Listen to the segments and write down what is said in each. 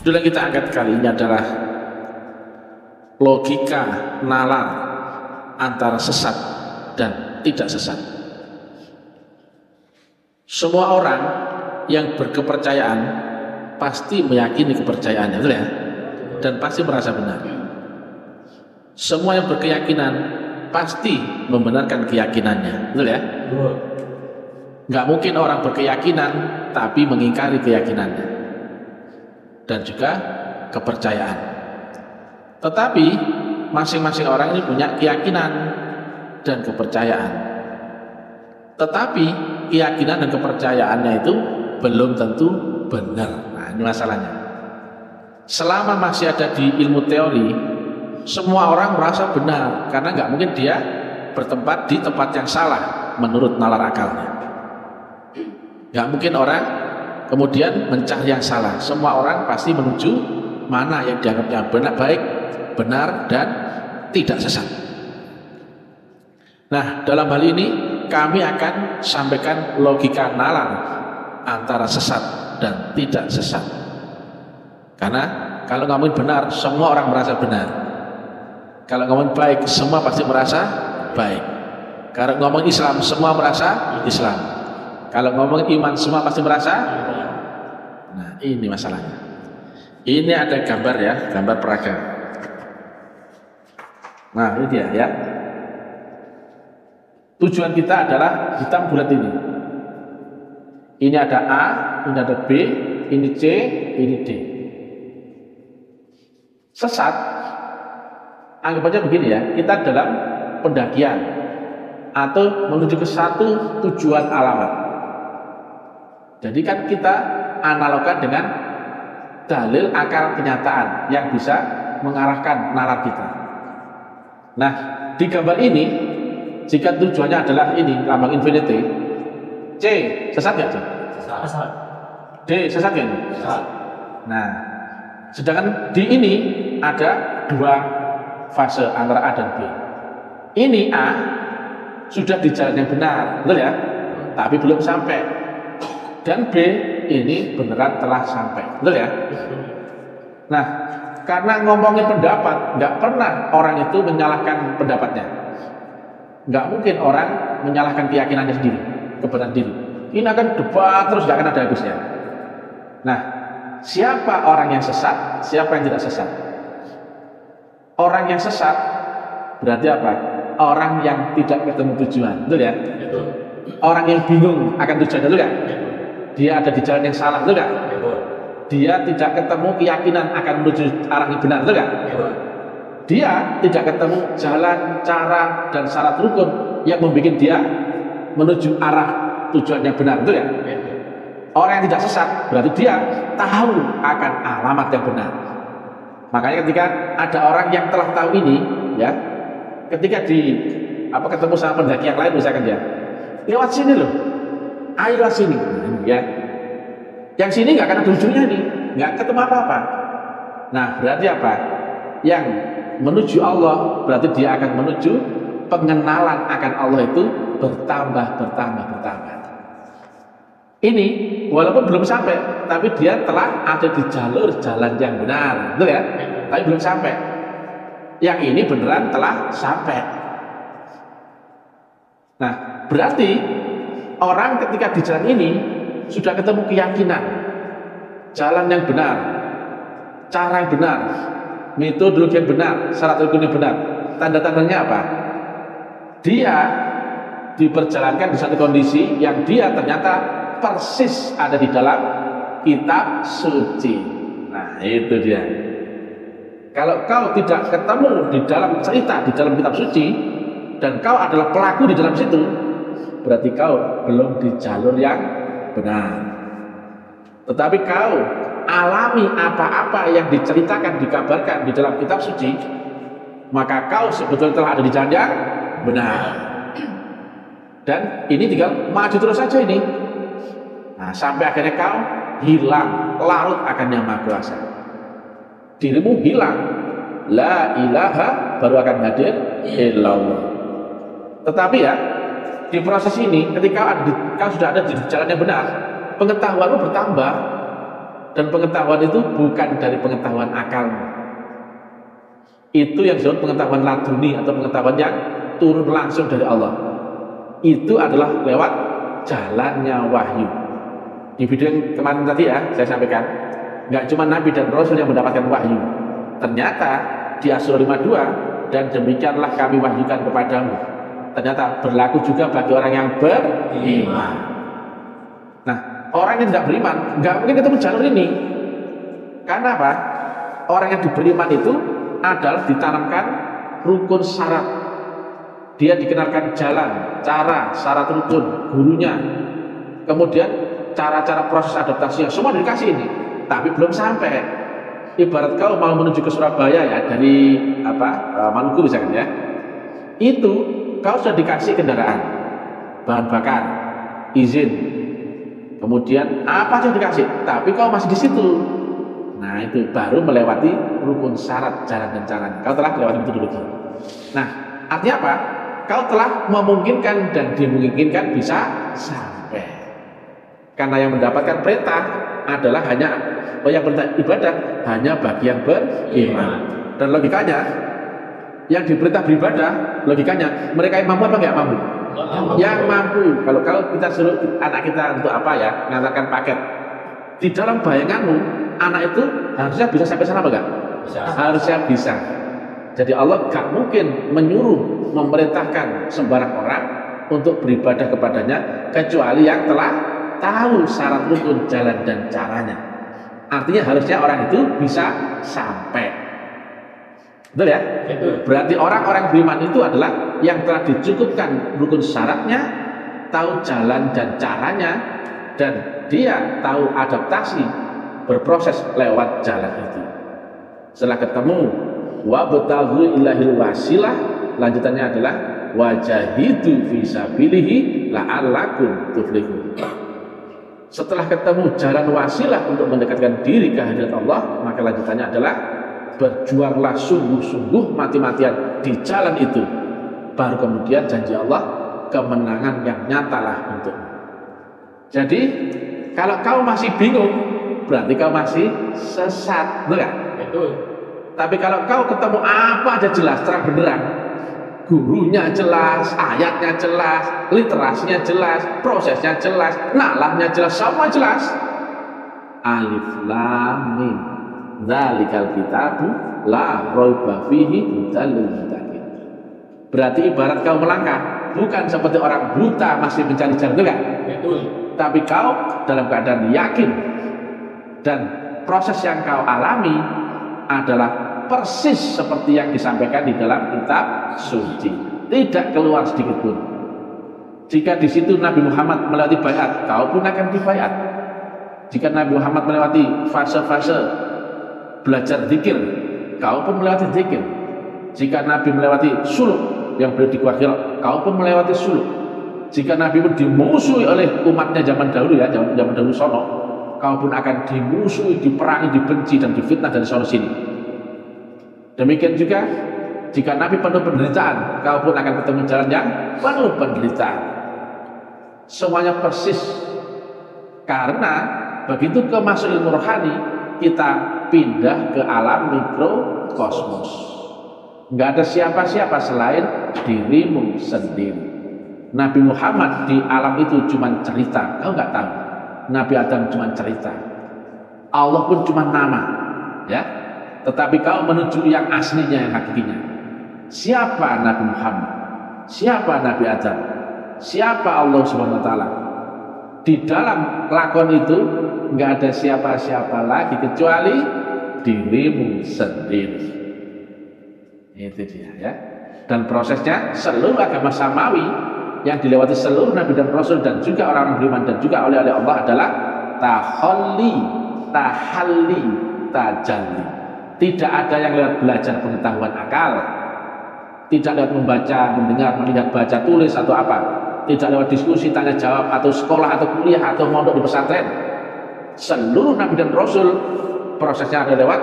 Judul yang kita angkat kali ini adalah logika nalar antara sesat dan tidak sesat. Semua orang yang berkepercayaan pasti meyakini kepercayaannya, betul ya? Dan pasti merasa benar. Semua yang berkeyakinan pasti membenarkan keyakinannya, betul ya? Nggak mungkin orang berkeyakinan tapi mengingkari keyakinannya dan juga kepercayaan. Tetapi masing-masing orang ini punya keyakinan dan kepercayaan. Tetapi keyakinan dan kepercayaannya itu belum tentu benar. Nah, ini masalahnya. Selama masih ada di ilmu teori, semua orang merasa benar karena nggak mungkin dia bertempat di tempat yang salah menurut nalar akalnya. Nggak mungkin orang kemudian mencari yang salah. Semua orang pasti menuju mana yang dianggapnya benar, baik, benar, dan tidak sesat. Nah, dalam hal ini kami akan sampaikan logika nalar antara sesat dan tidak sesat. Karena kalau ngomongin benar, semua orang merasa benar. Kalau ngomongin baik, semua pasti merasa baik. Kalau ngomongin Islam, semua merasa Islam. Kalau ngomongin iman, semua pasti merasa. Nah, ini masalahnya. Ini ada gambar ya, gambar peraga. Nah, ini dia ya. Tujuan kita adalah hitam bulat ini. Ini ada A, ini ada B, ini C, ini D. Sesat, anggap aja begini ya, kita dalam pendakian atau menuju ke satu tujuan alamat. Jadi kan kita analogkan dengan dalil akal kenyataan yang bisa mengarahkan nalar kita. Nah, di gambar ini, jika tujuannya adalah ini, lambang infinity, C, sesat nggak C? Sesat. D, sesat nggak ini? Sesat. Nah, sedangkan di ini ada dua fase antara A dan B. Ini A sudah di jalan yang benar, betul ya? Tapi belum sampai. Dan B ini beneran telah sampai, betul ya? Nah, karena ngomongin pendapat, nggak pernah orang itu menyalahkan pendapatnya. Nggak mungkin orang menyalahkan keyakinannya sendiri, kebenaran diri. Ini akan debat terus, nggak akan ada habisnya. Nah, siapa orang yang sesat, siapa yang tidak sesat? Orang yang sesat berarti apa? Orang yang tidak ketemu tujuan, betul ya? Orang yang bingung akan tujuan, betul ya? Dia ada di jalan yang salah, betul gak? Dia tidak ketemu keyakinan akan menuju arah yang benar, betul gak? Dia tidak ketemu jalan, cara, dan syarat rukun yang membuat dia menuju arah tujuan yang benar, betul ya? Orang yang tidak sesat berarti dia tahu akan alamat yang benar. Makanya ketika ada orang yang telah tahu ini, ya, ketika ketemu sama pendaki yang lain misalkan ya, lewat sini loh, ayo lewat sini. Ya, yang sini nggak akan ada ujungnya nih, nggak ketemu apa-apa. Nah, berarti apa? Yang menuju Allah berarti dia akan menuju pengenalan akan Allah itu bertambah. Ini walaupun belum sampai, tapi dia telah ada di jalur jalan yang benar, betul ya? Tapi belum sampai. Yang ini beneran telah sampai. Nah, berarti orang ketika di jalan ini sudah ketemu keyakinan, jalan yang benar, cara yang benar, metodologi yang benar, syarat rukun yang benar. Tanda-tandanya apa? Dia diperjalankan di satu kondisi yang dia ternyata persis ada di dalam kitab suci. Nah, itu dia. Kalau kau tidak ketemu di dalam cerita, di dalam kitab suci, dan kau adalah pelaku di dalam situ, berarti kau belum di jalur yang benar. Tetapi kau alami apa-apa yang diceritakan, dikabarkan di dalam kitab suci, maka kau sebetulnya telah ada di jalan yang benar. Dan ini tinggal maju terus saja ini. Nah, sampai akhirnya kau hilang, larut akan Yang Maha Kuasa. Dirimu hilang, la ilaha, baru akan hadir illallah. Tetapi ya, di proses ini, ketika kau sudah ada di jalan yang benar, pengetahuanmu bertambah, Dan pengetahuan itu bukan dari pengetahuan akalmu. Itu yang disebut pengetahuan laduni atau pengetahuan yang turun langsung dari Allah. Itu adalah lewat jalannya wahyu. Di video yang kemarin tadi ya, saya sampaikan, nggak cuma Nabi dan Rasul yang mendapatkan wahyu. Ternyata di Asy-Syura 52, dan demikianlah kami wahyukan kepadamu. Ternyata berlaku juga bagi orang yang beriman. Nah, orang yang tidak beriman nggak mungkin ketemu jalur ini. Karena apa? Orang yang beriman itu adalah ditanamkan rukun syarat. Dia dikenalkan jalan, cara, syarat rukun, gurunya. Kemudian cara-cara proses adaptasinya semua dikasih ini. Tapi belum sampai. Ibarat kau mau menuju ke Surabaya ya, dari Maluku misalkan ya. Itu kau sudah dikasih kendaraan, bahan bakar, izin, kemudian apa aja dikasih, tapi kau masih di situ. Nah, itu baru melewati rukun syarat jalan dan caranya. Kau telah melewati metodologi. Nah, artinya apa? Kau telah memungkinkan dan dimungkinkan bisa sampai. Karena yang mendapatkan perintah adalah yang perintah ibadah hanya bagi yang beriman. Dan logikanya, yang diperintah beribadah, logikanya mereka yang mampu apa nggak mampu? Yang mampu. Kalau kita suruh anak kita untuk apa ya, mengantarkan paket, di dalam bayanganmu anak itu harusnya bisa sampai sana apa enggak? Bisa. Harusnya bisa. Jadi Allah gak mungkin menyuruh, memerintahkan sembarang orang untuk beribadah kepadanya kecuali yang telah tahu syarat rukun jalan dan caranya. Artinya harusnya orang itu bisa sampai. Betul ya? Berarti orang-orang beriman itu adalah yang telah dicukupkan rukun syaratnya, tahu jalan dan caranya, dan dia tahu adaptasi, berproses lewat jalan itu. Setelah ketemu wabtaghu ilahil wasilah, lanjutannya adalah wajahidu fi sabilihi la'allakum tuflihun. Setelah ketemu jalan wasilah untuk mendekatkan diri ke hadirat Allah, maka lanjutannya adalah berjuanglah sungguh-sungguh mati-matian di jalan itu. Baru kemudian janji Allah kemenangan yang nyatalah untukmu. Jadi kalau kau masih bingung, berarti kau masih sesat, betul gak? Betul. Tapi kalau kau ketemu apa aja jelas, terang benderang, gurunya jelas, ayatnya jelas, literasinya jelas, prosesnya jelas, nalahnya jelas, semua jelas. Alif lam mim, dzalikal kitabu la raiba fihi hudal lil muttaqin. Berarti ibarat kau melangkah, bukan seperti orang buta masih mencari jalan, betul gak? Betul. Tapi kau dalam keadaan yakin, dan proses yang kau alami adalah persis seperti yang disampaikan di dalam kitab suci, tidak keluar sedikit pun. Jika di situ Nabi Muhammad melewati bayat, kau pun akan dibayat. Jika Nabi Muhammad melewati fase-fase belajar zikir, kau pun melewati zikir. Jika Nabi melewati suluk yang beliau dikuakil, kau pun melewati suluk. Jika Nabi pun dimusuhi oleh umatnya zaman dahulu ya, zaman dahulu sono, kau pun akan dimusuhi, diperangi, dibenci dan difitnah dari sono sini. Demikian juga jika Nabi penuh penderitaan, kau pun akan ketemu jalan yang penuh penderitaan. Semuanya persis. Karena begitu ke masuk ilmu rohani, kita pindah ke alam mikrokosmos. Nggak ada siapa-siapa selain dirimu sendiri. Nabi Muhammad di alam itu cuma cerita, kau nggak tahu. Nabi Adam cuma cerita, Allah pun cuma nama, ya. Tetapi kau menuju yang aslinya, yang hakikinya. Siapa Nabi Muhammad? Siapa Nabi Adam? Siapa Allah Subhanahu Wa Taala? Di dalam lakon itu nggak ada siapa-siapa lagi kecuali dirimu sendiri. Itu dia ya. Dan prosesnya seluruh agama samawi yang dilewati seluruh Nabi dan Rasul dan juga orang beriman dan juga oleh Allah adalah tahalli, tahalli, tajalli. Tidak ada yang lewat belajar pengetahuan akal, tidak lewat membaca, mendengar, melihat, baca, tulis atau apa, tidak lewat diskusi, tanya jawab atau sekolah atau kuliah atau mondok di pesantren. Seluruh Nabi dan Rasul prosesnya ada lewat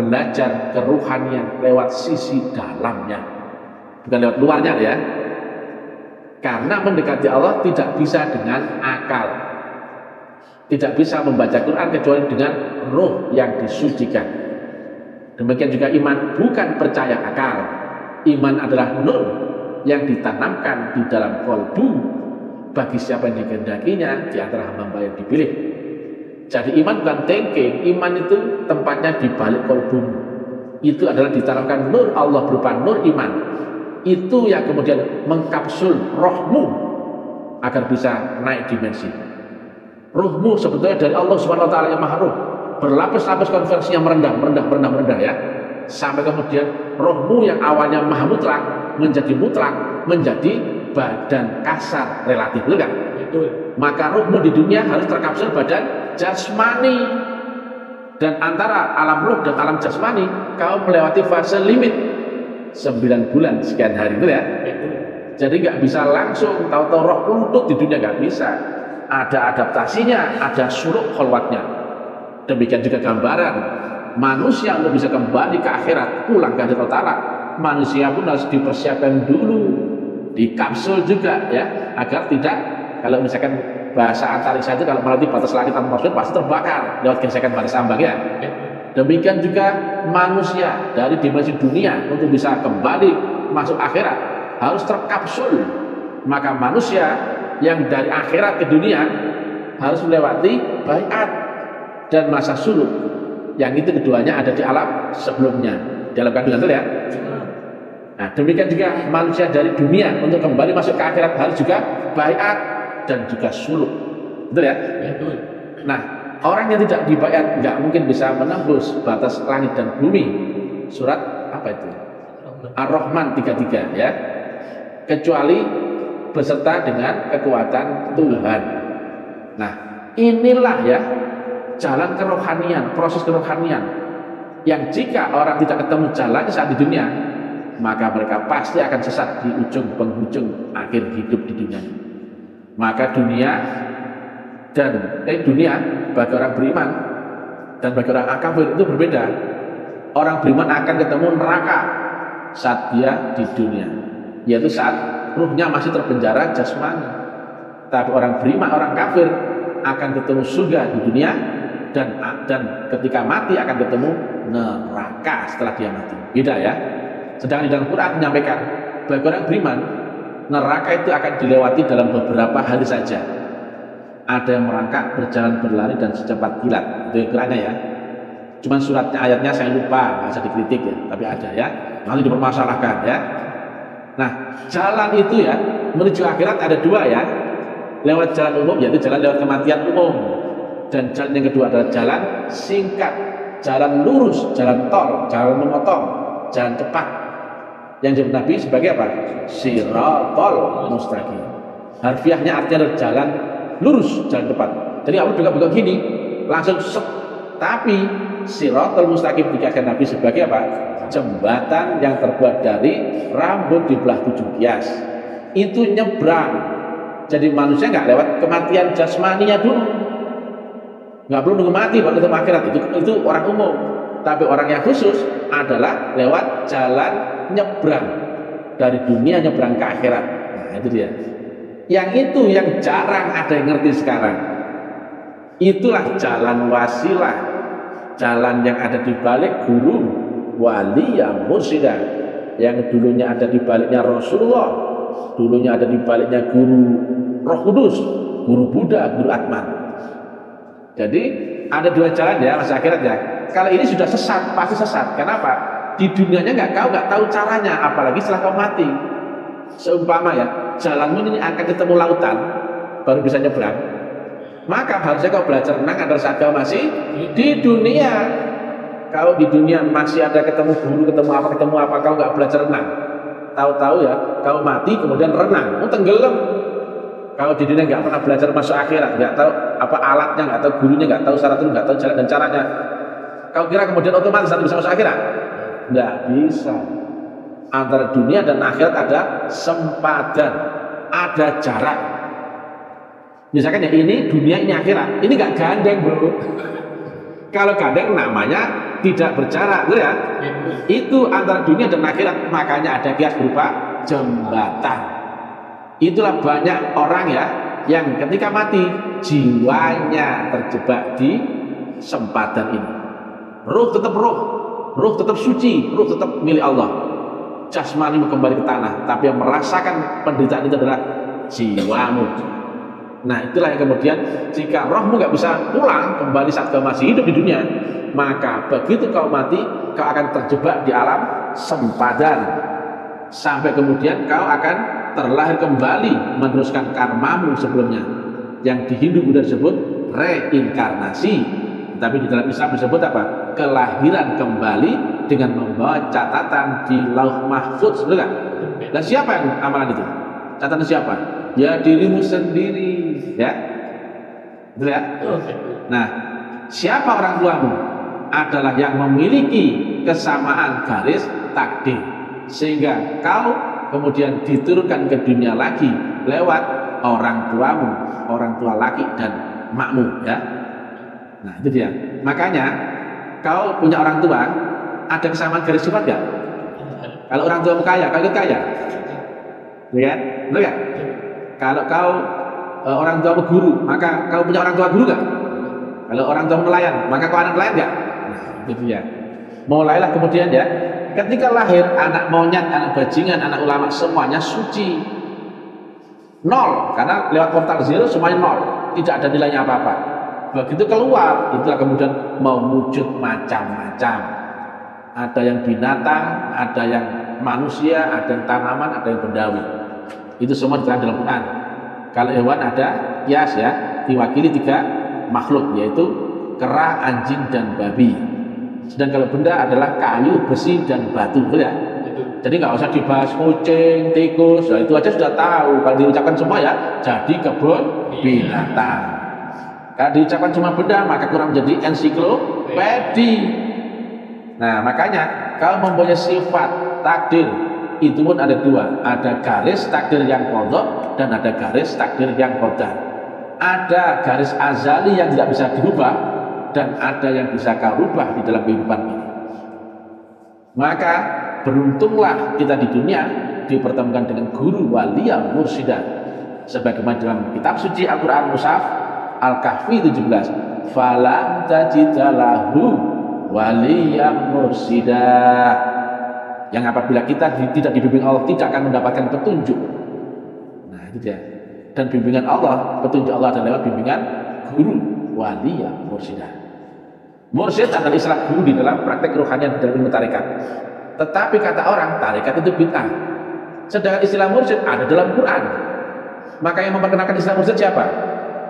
belajar keruhanian, lewat sisi dalamnya, bukan lewat luarnya ya. Karena mendekati Allah tidak bisa dengan akal, tidak bisa membaca Quran kecuali dengan ruh yang disucikan. Demikian juga iman bukan percaya akal. Iman adalah nur yang ditanamkan di dalam kolbu bagi siapa yang dikehendakinya di antara hamba yang dipilih. Jadi iman bukan thinking, iman itu tempatnya di balik kolbu. Itu adalah ditanamkan nur Allah berupa nur iman. Itu yang kemudian mengkapsul rohmu agar bisa naik dimensi. Ruhmu sebetulnya dari Allah Subhanahu wa taala yang maha ruh, berlapis-lapis konversinya merendah ya. Sampai kemudian rohmu yang awalnya maha mutlak menjadi badan kasar relatif, betul kan? Betul. Maka ruhmu di dunia harus terkapsul badan jasmani. Dan antara alam ruh dan alam jasmani kau melewati fase limit 9 bulan sekian hari, itu ya. Betul. Jadi nggak bisa langsung tahu-tahu roh lutut di dunia, nggak bisa. Ada adaptasinya, ada suluk kholwatnya. Demikian juga gambaran manusia untuk bisa kembali ke akhirat, pulang ke akhirat ta'ala. Manusia pun harus dipersiapkan dulu, dikapsul juga ya, agar tidak, kalau misalkan bahasa antariksa itu kalau melewati batas langit tanpa maksud pasti terbakar lewat gesekan batas ambang ya. Demikian juga manusia dari dimensi dunia untuk bisa kembali masuk akhirat harus terkapsul. Maka manusia yang dari akhirat ke dunia harus melewati baiat dan masa suluk. Yang itu keduanya ada di alam sebelumnya, dalam kandungan itu ya. Nah, demikian juga manusia dari dunia untuk kembali masuk ke akhirat harus juga baiat dan juga suluk. Betul ya? Betul. Nah, orang yang tidak dibaiat nggak mungkin bisa menembus batas langit dan bumi. Surat apa itu? Ar-Rahman 33 ya. Kecuali beserta dengan kekuatan Tuhan. Nah, inilah ya jalan kerohanian, proses kerohanian yang jika orang tidak ketemu jalan saat di dunia, maka mereka pasti akan sesat di ujung penghujung akhir hidup di dunia. Maka dunia bagi orang beriman dan bagi orang kafir itu berbeda. Orang beriman akan ketemu neraka saat dia di dunia, yaitu saat ruhnya masih terpenjara jasmani. Tapi orang beriman, orang kafir akan ketemu surga di dunia dan ketika mati akan ketemu neraka setelah dia mati. Beda ya. Sedangkan di dalam Quran menyampaikan bagi orang beriman neraka itu akan dilewati dalam beberapa hari saja. Ada yang merangkak, berjalan, berlari dan secepat kilat. Itu Qurannya ya. Cuman suratnya, ayatnya saya lupa, nggak usah dikritik ya. Tapi ada ya. Nanti dipermasalahkan ya. Nah, jalan itu ya menuju akhirat ada dua ya. Lewat jalan umum, yaitu jalan lewat kematian umum. Dan jalan yang kedua adalah jalan singkat, jalan lurus, jalan tol, jalan memotong, jalan cepat. Yang disebut Nabi sebagai apa? Siratal mustaqim. Harfiahnya artinya adalah jalan lurus, jalan cepat. Jadi aku juga bukan gini, langsung set. Tapi siratal mustaqim dikatakan Nabi sebagai apa? Jembatan yang terbuat dari rambut dibelah 7 kias. Itu nyebrang. Jadi manusia nggak lewat kematian jasmaninya dulu, nggak perlu nunggu mati baru ketemu akhirat. Itu orang umum. Tapi orang yang khusus adalah lewat jalan nyebrang dari dunia nyebrang ke akhirat. Nah itu dia. Yang itu yang jarang ada yang ngerti sekarang. Itulah jalan wasilah, jalan yang ada di balik guru wali yang mursyida, yang dulunya ada di baliknya Rasulullah, dulunya ada di baliknya guru Roh Kudus, guru Buddha, guru Atman. Jadi ada dua jalan ya masa akhirat ya. Kalau ini sudah sesat, pasti sesat. Kenapa? Di dunianya nggak tahu caranya, apalagi setelah kau mati. Seumpama ya, jalanmu ini akan ketemu lautan, baru bisa nyebrang. Maka harusnya kau belajar renang adalah saat kau masih di dunia. Kalau di dunia masih ada ketemu guru, ketemu apa, kau nggak belajar renang. Tahu-tahu ya, kau mati kemudian renang, tenggelam. Kalau di dunia nggak pernah belajar masuk akhirat, nggak tahu apa alatnya, nggak tahu gurunya, nggak tahu syaratnya, nggak tahu jalan dan caranya. Kau kira kemudian otomatis nanti bisa masuk akhirat? Nggak bisa. Antara dunia dan akhirat ada sempadan, ada jarak. Misalkan ya ini dunia, ini akhirat, ini nggak gandeng bro. Kalau gandeng namanya tidak berjarak, gitu ya. Itu antara dunia dan akhirat, makanya ada kias berupa jembatan. Itulah banyak orang ya yang ketika mati jiwanya terjebak di sempadan ini. Ruh tetap suci, ruh tetap milik Allah. Jasmani kembali ke tanah, tapi yang merasakan penderitaan itu adalah jiwamu. Nah, itulah yang kemudian jika rohmu nggak bisa pulang kembali saat kau masih hidup di dunia, maka begitu kau mati, kau akan terjebak di alam sempadan sampai kemudian kau akan terlahir kembali meneruskan karmamu sebelumnya. Yang di Hindu Buddha disebut reinkarnasi. Tapi di dalam Islam disebut apa? Kelahiran kembali dengan membawa catatan di Lauh Mahfuz, betul kan? Dan siapa yang amalan itu? Catatan siapa? Ya dirimu sendiri, ya. Betul ya? Nah, siapa orang tuamu? Adalah yang memiliki kesamaan garis takdir, sehingga kau kemudian diturunkan ke dunia lagi lewat orang tuamu, orang tua laki dan makmu, ya. Nah, itu dia. Makanya kau punya orang tua, ada kesamaan garis sifat gak? Kalau orang tuamu kaya, kau ikut kaya? Ya kan? Betul gak? Kalau kau orang tuamu guru, maka kau punya orang tua guru gak? Kalau orang tuamu nelayan, maka kau anak nelayan gak? Nah, itu dia. Mulailah kemudian ya, ketika lahir anak monyet, anak bajingan, anak ulama semuanya suci. Nol, karena lewat portal zero semuanya nol, tidak ada nilainya apa-apa. Begitu keluar, itulah kemudian mau wujud macam-macam. Ada yang binatang, ada yang manusia, ada yang tanaman, ada yang bendawi. Itu semua diterangkan dalam Quran. Kalau hewan ada kias ya, diwakili 3 makhluk, yaitu kera, anjing, dan babi. Sedang kalau benda adalah kayu, besi, dan batu, betul ya? Jadi nggak usah dibahas kucing, tikus, nah, itu aja sudah tahu. Kalau diucapkan semua ya, jadi kebun binatang. Kalau diucapkan cuma benda, maka kurang menjadi ensiklopedi. Nah, makanya kalau mempunyai sifat takdir itu pun ada 2, ada garis takdir yang qadha dan ada garis takdir yang qadar. Ada garis azali yang tidak bisa dirubah dan ada yang bisa kau rubah di dalam kehidupan ini. Maka beruntunglah kita di dunia dipertemukan dengan guru waliyah mursyida, sebagaimana dalam kitab suci Al-Quran Mushaf Al-Kahfi 17, falam tajidalahu waliyah mursyida, yang apabila kita tidak dibimbing Allah tidak akan mendapatkan petunjuk. Nah, itu dia. Dan bimbingan Allah, petunjuk Allah adalah lewat bimbingan guru waliyah mursyida. Mursyid adalah istilah guru di dalam praktek rohanian dalam ilmu tarekat. Tetapi kata orang, tarekat itu bid'ah. Sedangkan istilah mursyid ada dalam Quran. Maka yang memperkenalkan istilah mursyid siapa?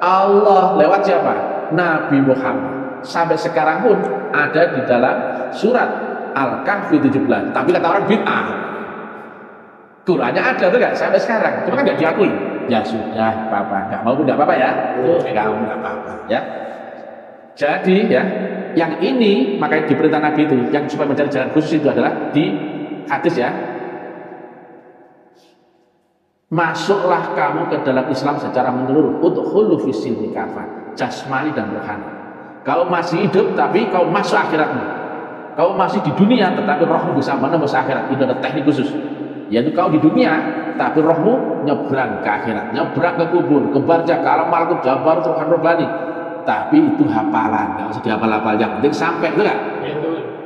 Allah lewat siapa? Nabi Muhammad. Sampai sekarang pun ada di dalam surat Al-Kahfi 17. Tapi kata orang bid'ah. Qurannya ada tuh gak? Sampai sekarang. Cuma kan gak diakui. Ya sudah, apa-apa. Gak mau pun gak apa-apa ya. Gak mau gak apa-apa ya. Jadi ya, yang ini makanya diperintah Nabi itu, yang supaya mencari jalan khusus itu adalah di hadis ya. Masuklah kamu ke dalam Islam secara menyeluruh, udkhulu fis-silmi kafah, jasmani dan rohani. Kau masih hidup tapi kau masuk akhiratmu. Kau masih di dunia tetapi rohmu bisa menembus akhirat. Itu ada teknik khusus. Yaitu kau di dunia tapi rohmu nyebrang ke akhirat, nyebrang ke kubur, ke barzakh, ke alam malakut, jabarut, rohan robani. Tapi itu hafalan, nggak usah dihafal-hafal, yang penting sampai, itu kan?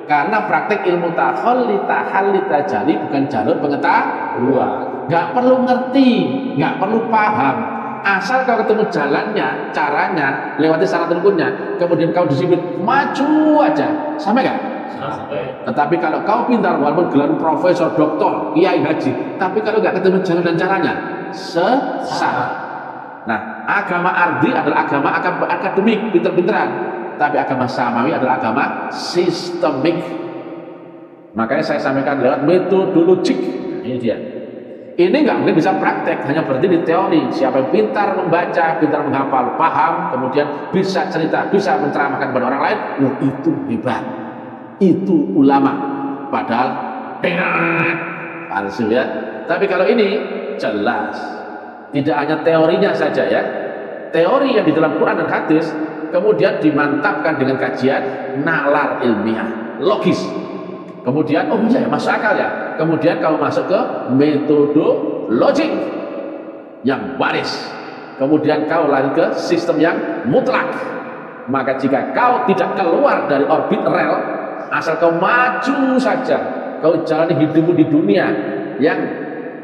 Karena praktek ilmu tahallita jali bukan jalur pengetahuan. Nggak perlu ngerti, nggak perlu paham, asal kau ketemu jalannya, caranya, lewati syarat rukunnya, kemudian kau disiplin, maju aja, sampai nggak? Sampai. Tetapi kalau kau pintar, walaupun gelar profesor, doktor, kiai, haji, tapi kalau nggak ketemu jalan dan caranya, sesat. Nah, agama ardi adalah agama akademik, pinter-pinteran. Tapi agama samawi adalah agama sistemik. Makanya saya sampaikan lewat metodologik. Ini dia. Ini nggak mungkin bisa praktek, hanya berarti di teori. Siapa yang pintar membaca, pintar menghafal, paham, kemudian bisa cerita, bisa menceramahkan kepada orang lain, itu hebat. Itu ulama. Padahal palsu ya. Tapi kalau ini jelas. Tidak hanya teorinya saja ya. Teori yang di dalam Quran dan hadis kemudian dimantapkan dengan kajian nalar ilmiah, logis. Kemudian oh iya ya, masuk akal ya. Kemudian kalau masuk ke metodologik yang waris. kemudian kau lari ke sistem yang mutlak. Maka jika kau tidak keluar dari orbit rel, asal kau maju saja, kau jalani hidupmu di dunia yang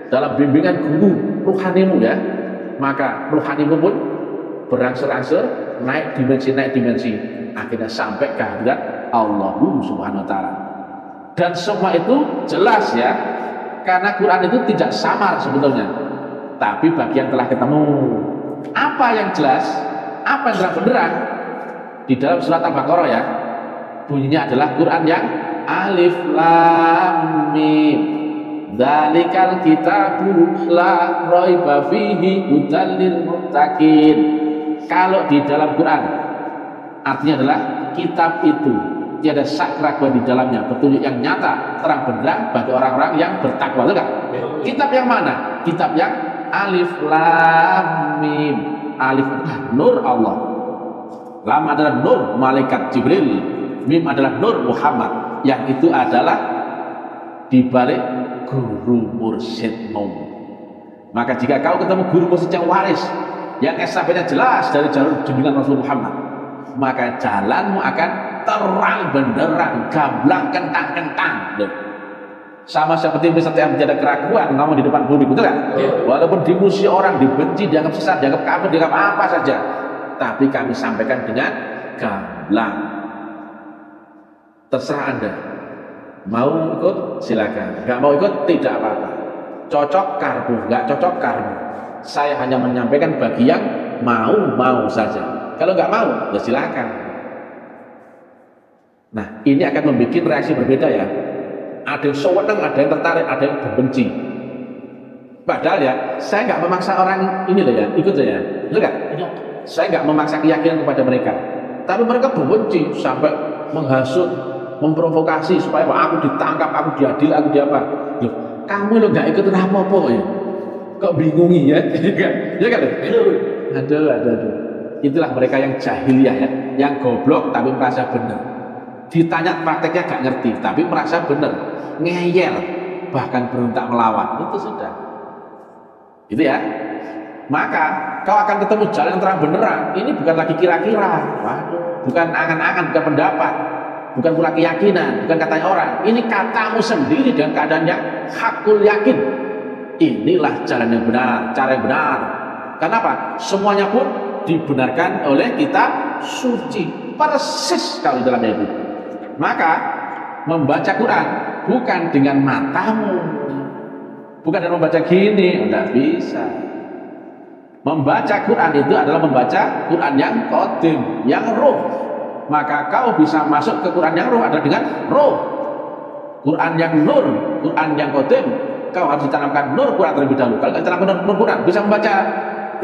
dalam bimbingan guru ruhanimu ya, maka ruhanimu pun berangsur-angsur naik dimensi, akhirnya sampai ke hadirat Allah Subhanahu wa Ta'ala. Dan semua itu jelas ya, karena Quran itu tidak samar sebetulnya, tapi bagi yang telah ketemu. Apa yang jelas, apa yang terang benderang di dalam surat Al-Baqarah ya, bunyinya adalah Quran yang alif lam mim, dzalikal kitabu la raiba fihi hudal lil muttaqin. Kalau di dalam Quran artinya adalah kitab itu tiada syak keraguan di dalamnya, petunjuk yang nyata terang benderang bagi orang-orang yang bertakwa. Betul? Kitab yang mana? Kitab yang alif lam mim. Alif adalah nur Allah, lam adalah nur malaikat Jibril, mim adalah nur Muhammad, yang itu adalah dibalik guru mursyidmu. Maka jika kau ketemu guru mursyid yang waris, yang SAP-nya jelas dari jalur junjungan Rasul Muhammad, maka jalanmu akan terang benderang, gamblang, kentang-kentang. Sama seperti misalnya yang tidak keraguan ngomong di depan publik, betul kan? Walaupun dimusuhi orang, dibenci, dianggap sesat, dianggap kafir, dianggap apa saja, tapi kami sampaikan dengan gamblang. Terserah Anda, mau ikut silakan, nggak mau ikut tidak apa-apa. Cocok karbu, nggak cocok karbu. Saya hanya menyampaikan bagi yang mau saja. Kalau nggak mau, ya silakan. Nah, ini akan membuat reaksi berbeda ya. Ada yang senang, ada yang tertarik, ada yang benci. Padahal ya, saya nggak memaksa orang ini loh ya, ikut saya, betul nggak? Saya nggak memaksa keyakinan kepada mereka. Tapi mereka benci sampai menghasut, memprovokasi supaya aku ditangkap, aku diadil, aku diapa. Loh, kamu lo nggak ikut apa-apa ya? Kok bingungi ya? Ya kan? Aduh. Itulah mereka yang jahiliyah ya, yang goblok tapi merasa benar. Ditanya prakteknya gak ngerti, tapi merasa benar, ngeyel, bahkan berontak melawan. Itu sudah. Gitu ya. Maka kau akan ketemu jalan yang terang benderang. Ini bukan lagi kira-kira, bukan angan-angan, bukan pendapat, bukan pula keyakinan, bukan katanya orang. Ini katamu sendiri dengan keadaan yang hakul yakin. Inilah jalan yang benar, cara yang benar. Kenapa? Semuanya pun dibenarkan oleh kitab suci, persis kalau dalamnya itu. Maka membaca Quran bukan dengan matamu, bukan dengan membaca gini, tidak bisa. Membaca Quran itu adalah membaca Quran yang qadim, yang ruh. Maka kau bisa masuk ke Quran yang ruh adalah dengan ruh. Quran yang nur, Quran yang qadim, kau harus ditanamkan nur Quran terlebih dahulu. Kalau ditanamkan nur Quran, bisa membaca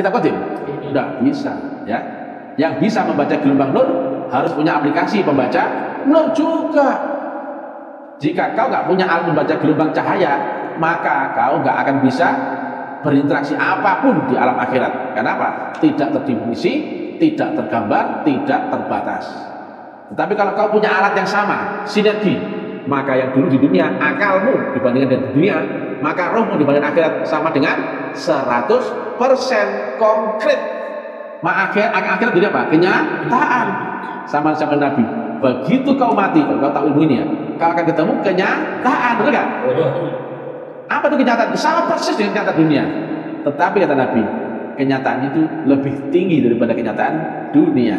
kitab qadim? Tidak bisa, ya. Yang bisa membaca gelombang nur harus punya aplikasi pembaca nur juga. Jika kau nggak punya alat membaca gelombang cahaya, maka kau nggak akan bisa berinteraksi apapun di alam akhirat. Kenapa? Tidak terdefinisi, tidak tergambar, tidak terbatas. Tetapi kalau kau punya alat yang sama, sinergi, maka yang dulu di dunia akalmu dibandingkan dengan dunia, maka rohmu dibandingkan akhirat sama dengan 100% konkret. Maka akhirat jadi apa? Kenyataan. Sama-sama Nabi. Begitu kau mati, kalau kau tahu ilmu ini ya, kau akan ketemu kenyataan, betul nggak? Apa itu kenyataan? Sama persis dengan kenyataan dunia. Tetapi kata Nabi, kenyataan itu lebih tinggi daripada kenyataan dunia.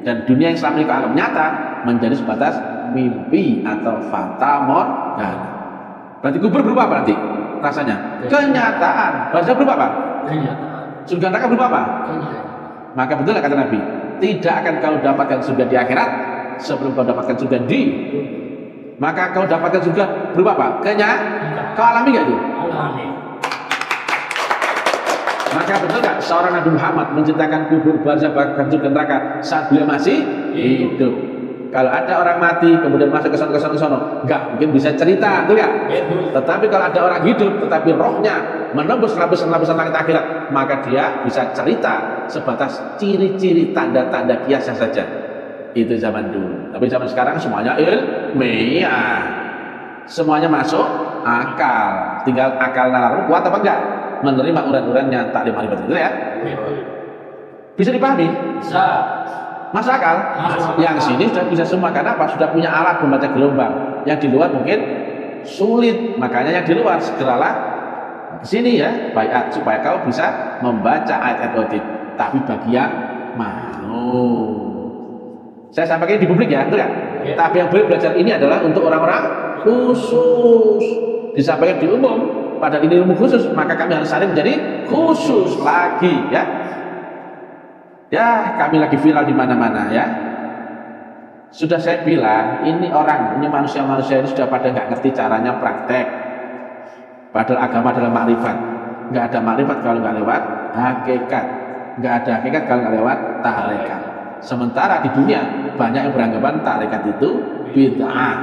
Dan dunia yang selama ini kau anggap nyata menjadi sebatas mimpi atau fata morgana. Berarti kubur berupa apa nanti? Rasanya kenyataan. Bahasa berupa apa? Kenyataan. Surga neraka berupa apa? Kenyataan. Maka betul kata Nabi, tidak akan kau dapatkan surga di akhirat sebelum kau dapatkan surga di. Maka kau dapatkan surga berupa apa? Kenyataan. Kau alami gak itu? Alami. Maka betul gak seorang Nabi Muhammad menceritakan kubur, barzakh, bahkan surga neraka saat beliau masih hidup? Kalau ada orang mati kemudian masuk ke sono, enggak mungkin bisa cerita, betul ya? Tetapi kalau ada orang hidup tetapi rohnya menembus lapisan-lapisan langit akhirat, maka dia bisa cerita sebatas ciri-ciri tanda-tanda kiasnya saja. Itu zaman dulu. Tapi zaman sekarang semuanya ilmiah, semuanya masuk akal. Tinggal akal nalar kuat apa enggak menerima urat-uratnya taklim marifat, betul ya? Bisa dipahami? Bisa. Masuk akal? Yang sini sudah bisa semua, karena apa? Sudah punya alat membaca gelombang. Yang di luar mungkin sulit, makanya yang di luar segeralah ke sini ya, baiat, supaya kau bisa membaca ayat-ayat wajib. Tapi bagi yang mau, saya sampaikan di publik ya, betul kan? Tapi yang boleh belajar ini adalah untuk orang-orang khusus. Disampaikan di umum, padahal ini ilmu khusus, maka kami harus saling menjadi khusus lagi ya. Ya, kami lagi viral di mana-mana ya. Sudah saya bilang, ini manusia-manusia ini sudah pada nggak ngerti caranya praktek. Padahal agama adalah makrifat. Nggak ada makrifat kalau nggak lewat hakikat. Nggak ada hakikat kalau nggak lewat tarekat. Sementara di dunia banyak yang beranggapan tarekat itu bid'ah.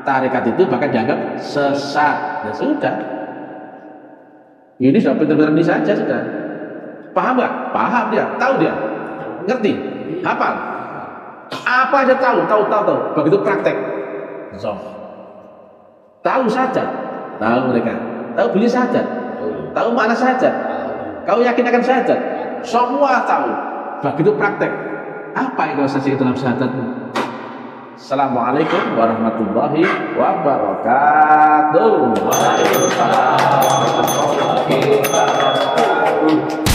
Tarekat itu bahkan dianggap sesat. Ya sudah. Ini sudah pintar-pintar ini saja sudah. Paham nggak? Paham dia, tahu dia. Ngerti? Hafal? Apa aja tahu. Begitu praktek. Tahu saja. Tahu mereka. Tahu beli saja. Tahu mana saja. Kau yakin akan saja. Semua tahu. Begitu praktek. Apa yang kau saksikan dalam syahadatmu? Assalamualaikum warahmatullahi wabarakatuh. Waalaikumsalam warahmatullahi wabarakatuh.